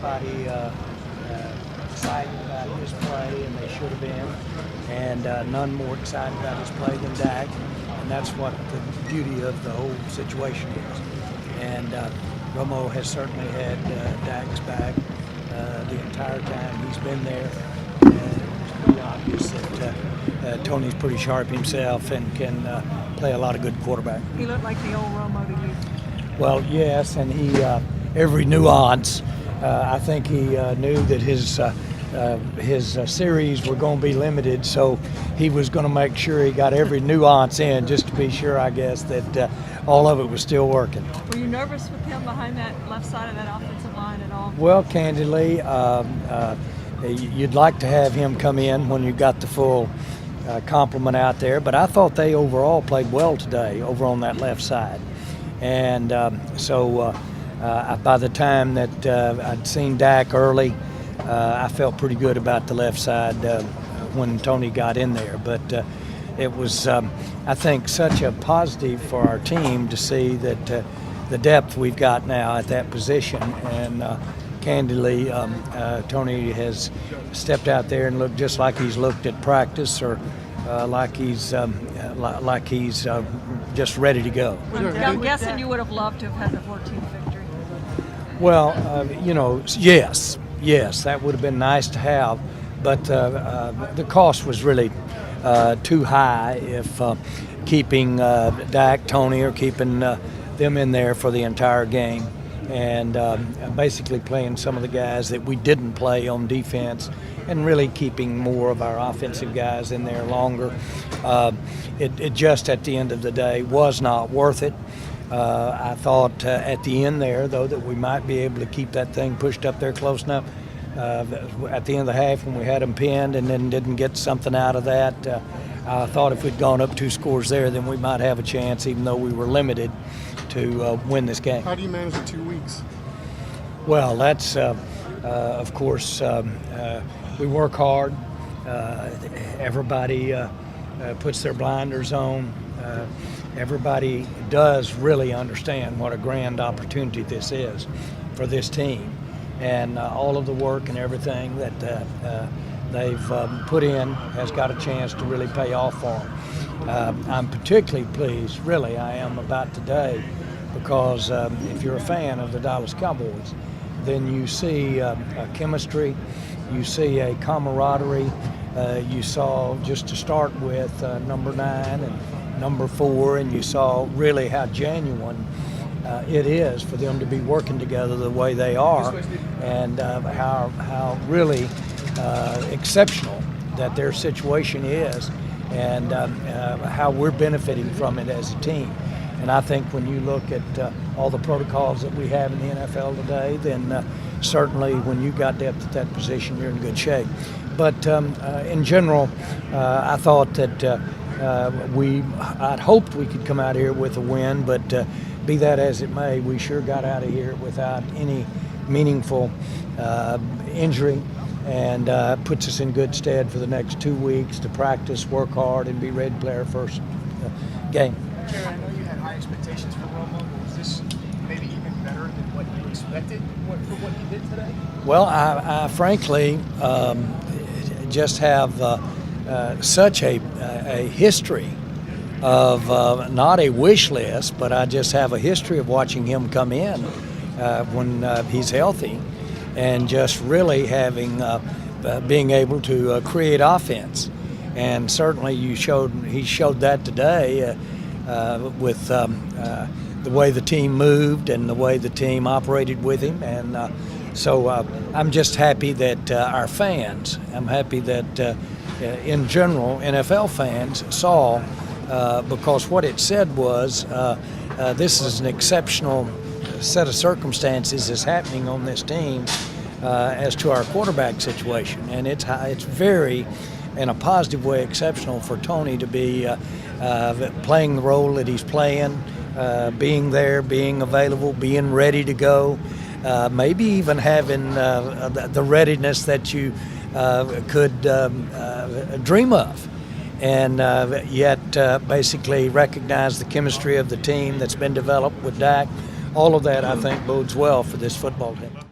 everybody excited about his play, and they should have been. And none more excited about his play than Dak. And that's what the beauty of the whole situation is. And Romo has certainly had Dak's back the entire time he's been there. And it's pretty obvious that Tony's pretty sharp himself and can play a lot of good quarterback. He looked like the old Romo to you. Well, yes, and he every nuance. I think he knew that his series were going to be limited, so he was going to make sure he got every nuance in, just to be sure, I guess, that all of it was still working. Were you nervous with him behind that left side of that offensive line at all? Well, candidly, you'd like to have him come in when you got the full complement out there, but I thought they overall played well today over on that left side. And so by the time that I'd seen Dak early, I felt pretty good about the left side when Tony got in there. But it was, I think, such a positive for our team to see that the depth we've got now at that position. And candidly, Tony has stepped out there and looked just like he's looked at practice, or like he's just ready to go. I'm guessing you would have loved to have had the 14th victory. Well, yes, that would have been nice to have, but the cost was really too high if keeping Dak, Tony, or keeping them in there for the entire game, and basically playing some of the guys that we didn't play on defense, and really keeping more of our offensive guys in there longer. It just, at the end of the day, was not worth it. I thought at the end there, though, that we might be able to keep that thing pushed up there close enough. At the end of the half, when we had them pinned and then didn't get something out of that, I thought if we'd gone up 2 scores there, then we might have a chance, even though we were limited, to win this game. How do you manage the 2 weeks? Well, that's, of course, we work hard. Everybody puts their blinders on. Everybody does really understand what a grand opportunity this is for this team. And all of the work and everything that they've put in has got a chance to really pay off for them. I'm particularly pleased, really, I am, about today, because if you're a fan of the Dallas Cowboys, then you see a chemistry, you see a camaraderie. You saw, just to start with, number 9 and number 4, and you saw really how genuine it is for them to be working together the way they are, and how really exceptional that their situation is, and how we're benefiting from it as a team. And I think when you look at all the protocols that we have in the NFL today, then certainly when you got depth at that position, you're in good shape. But in general, I thought that I'd hoped we could come out here with a win, but be that as it may, we sure got out of here without any meaningful injury, and puts us in good stead for the next 2 weeks to practice, work hard, and be ready to play our first game. Jerry, I know you had high expectations for Romo, but was this maybe even better than what you expected for what he did today? Well, I frankly just have such a history of not a wish list, but I just have a history of watching him come in when he's healthy, and just really having being able to create offense. And certainly he showed that today with the way the team moved and the way the team operated with him. And so I'm just happy that our fans, I'm happy that in general NFL fans saw, because what it said was this is an exceptional set of circumstances is happening on this team as to our quarterback situation. And it's very, in a positive way, exceptional for Tony to be playing the role that he's playing, being there, being available, being ready to go, maybe even having the readiness that you could dream of. And yet basically recognize the chemistry of the team that's been developed with Dak. All of that, I think, bodes well for this football team.